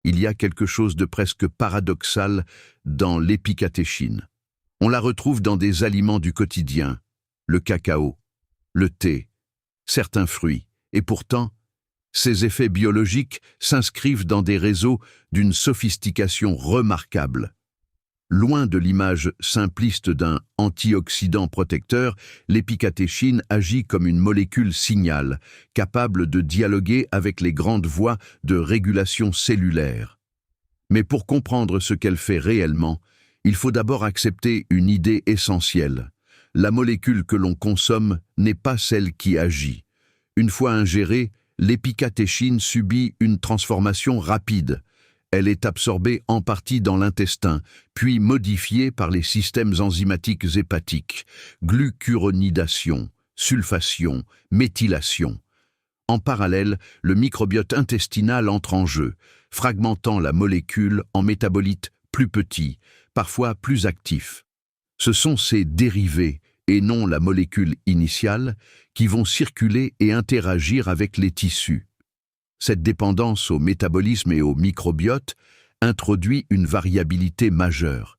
il y a quelque chose de presque paradoxal dans l'épicatéchine. On la retrouve dans des aliments du quotidien, le cacao, le thé, certains fruits, et pourtant, ces effets biologiques s'inscrivent dans des réseaux d'une sophistication remarquable. Loin de l'image simpliste d'un antioxydant protecteur, l'épicatéchine agit comme une molécule signal, capable de dialoguer avec les grandes voies de régulation cellulaire. Mais pour comprendre ce qu'elle fait réellement, il faut d'abord accepter une idée essentielle. La molécule que l'on consomme n'est pas celle qui agit. Une fois ingérée, l'épicatéchine subit une transformation rapide. Elle est absorbée en partie dans l'intestin, puis modifiée par les systèmes enzymatiques hépatiques, glucuronidation, sulfation, méthylation. En parallèle, le microbiote intestinal entre en jeu, fragmentant la molécule en métabolites plus petits, parfois plus actifs. Ce sont ces dérivés, et non la molécule initiale, qui vont circuler et interagir avec les tissus. Cette dépendance au métabolisme et au microbiote introduit une variabilité majeure.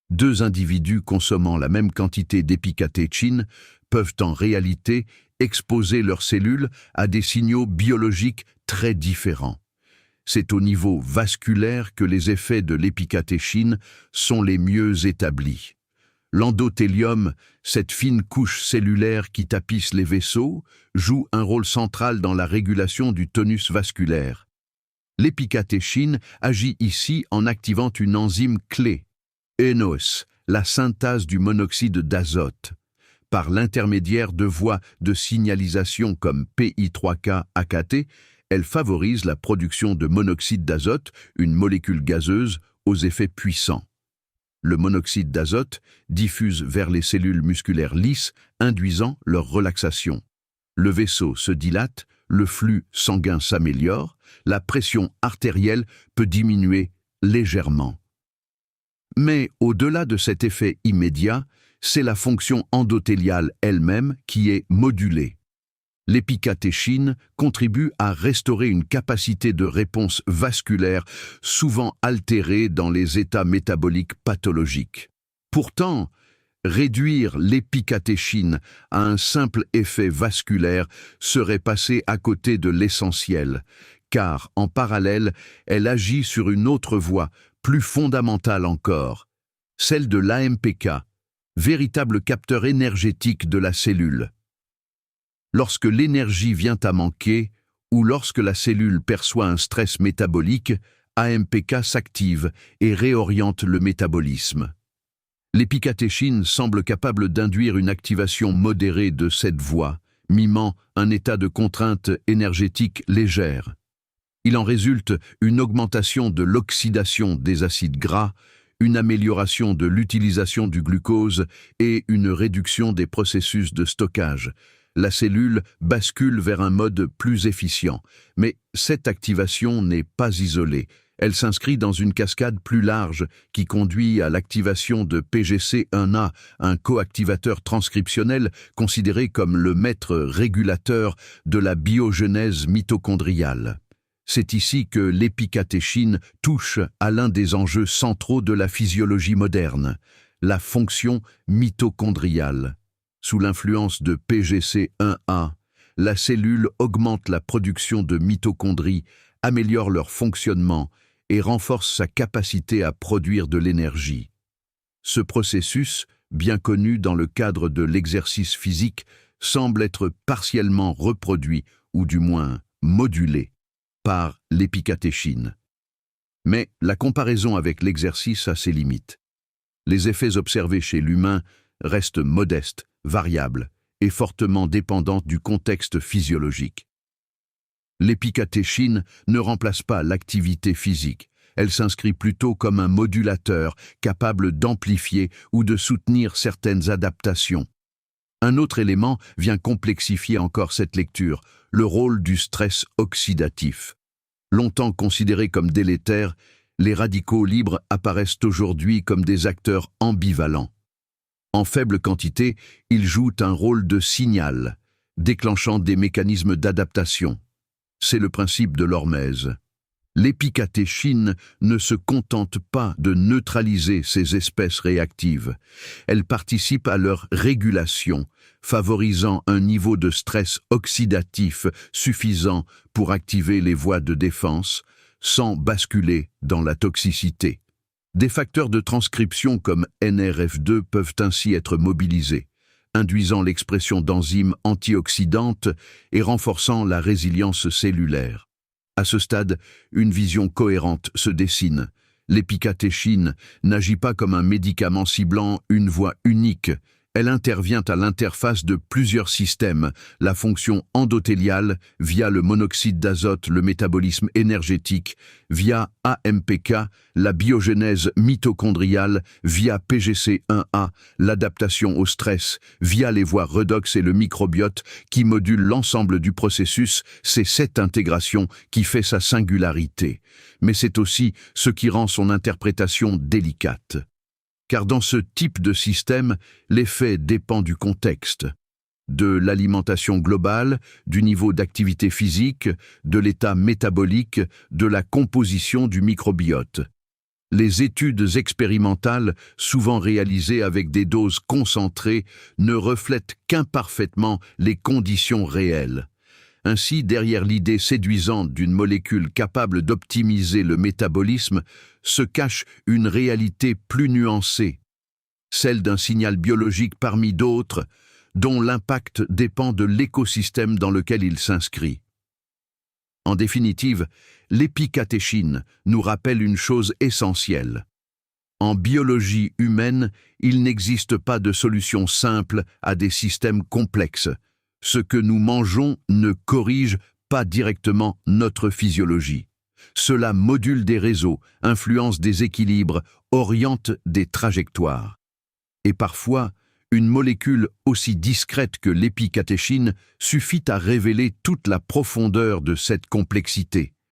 Deux individus consommant la même quantité d'épicatéchine peuvent en réalité exposer leurs cellules à des signaux biologiques très différents. C'est au niveau vasculaire que les effets de l'épicatéchine sont les mieux établis. L'endothélium, cette fine couche cellulaire qui tapisse les vaisseaux, joue un rôle central dans la régulation du tonus vasculaire. L'épicatéchine agit ici en activant une enzyme clé, ENOS, la synthase du monoxyde d'azote. Par l'intermédiaire de voies de signalisation comme PI3K-AKT, elle favorise la production de monoxyde d'azote, une molécule gazeuse aux effets puissants. Le monoxyde d'azote diffuse vers les cellules musculaires lisses, induisant leur relaxation. Le vaisseau se dilate, le flux sanguin s'améliore, la pression artérielle peut diminuer légèrement. Mais au-delà de cet effet immédiat, c'est la fonction endothéliale elle-même qui est modulée. L'épicatéchine contribue à restaurer une capacité de réponse vasculaire souvent altérée dans les états métaboliques pathologiques. Pourtant, réduire l'épicatéchine à un simple effet vasculaire serait passer à côté de l'essentiel, car en parallèle, elle agit sur une autre voie, plus fondamentale encore, celle de l'AMPK, véritable capteur énergétique de la cellule. Lorsque l'énergie vient à manquer ou lorsque la cellule perçoit un stress métabolique, AMPK s'active et réoriente le métabolisme. L'épicatéchine semble capable d'induire une activation modérée de cette voie, mimant un état de contrainte énergétique légère. Il en résulte une augmentation de l'oxydation des acides gras, une amélioration de l'utilisation du glucose et une réduction des processus de stockage. La cellule bascule vers un mode plus efficient. Mais cette activation n'est pas isolée. Elle s'inscrit dans une cascade plus large qui conduit à l'activation de PGC1A, un coactivateur transcriptionnel considéré comme le maître régulateur de la biogenèse mitochondriale. C'est ici que l'épicatéchine touche à l'un des enjeux centraux de la physiologie moderne, la fonction mitochondriale. Sous l'influence de PGC1A, la cellule augmente la production de mitochondries, améliore leur fonctionnement et renforce sa capacité à produire de l'énergie. Ce processus, bien connu dans le cadre de l'exercice physique, semble être partiellement reproduit, ou du moins modulé, par l'épicatéchine. Mais la comparaison avec l'exercice a ses limites. Les effets observés chez l'humain restent modestes, variables et fortement dépendantes du contexte physiologique. L'épicatéchine ne remplace pas l'activité physique. Elle s'inscrit plutôt comme un modulateur capable d'amplifier ou de soutenir certaines adaptations. Un autre élément vient complexifier encore cette lecture, le rôle du stress oxydatif. Longtemps considérés comme délétères, les radicaux libres apparaissent aujourd'hui comme des acteurs ambivalents. En faible quantité, ils jouent un rôle de signal, déclenchant des mécanismes d'adaptation. C'est le principe de l'hormèse. L'épicatéchine ne se contente pas de neutraliser ces espèces réactives. Elle participe à leur régulation, favorisant un niveau de stress oxydatif suffisant pour activer les voies de défense, sans basculer dans la toxicité. Des facteurs de transcription comme NRF2 peuvent ainsi être mobilisés, induisant l'expression d'enzymes antioxydantes et renforçant la résilience cellulaire. À ce stade, une vision cohérente se dessine. L'épicatéchine n'agit pas comme un médicament ciblant une voie unique. Elle intervient à l'interface de plusieurs systèmes, la fonction endothéliale via le monoxyde d'azote, le métabolisme énergétique, via AMPK, la biogénèse mitochondriale, via PGC1A, l'adaptation au stress, via les voies redox et le microbiote qui modulent l'ensemble du processus. C'est cette intégration qui fait sa singularité. Mais c'est aussi ce qui rend son interprétation délicate. Car dans ce type de système, l'effet dépend du contexte, de l'alimentation globale, du niveau d'activité physique, de l'état métabolique, de la composition du microbiote. Les études expérimentales, souvent réalisées avec des doses concentrées, ne reflètent qu'imparfaitement les conditions réelles. Ainsi, derrière l'idée séduisante d'une molécule capable d'optimiser le métabolisme, se cache une réalité plus nuancée, celle d'un signal biologique parmi d'autres, dont l'impact dépend de l'écosystème dans lequel il s'inscrit. En définitive, l'épicatéchine nous rappelle une chose essentielle. En biologie humaine, il n'existe pas de solution simple à des systèmes complexes. Ce que nous mangeons ne corrige pas directement notre physiologie. Cela module des réseaux, influence des équilibres, oriente des trajectoires. Et parfois, une molécule aussi discrète que l'épicatéchine suffit à révéler toute la profondeur de cette complexité.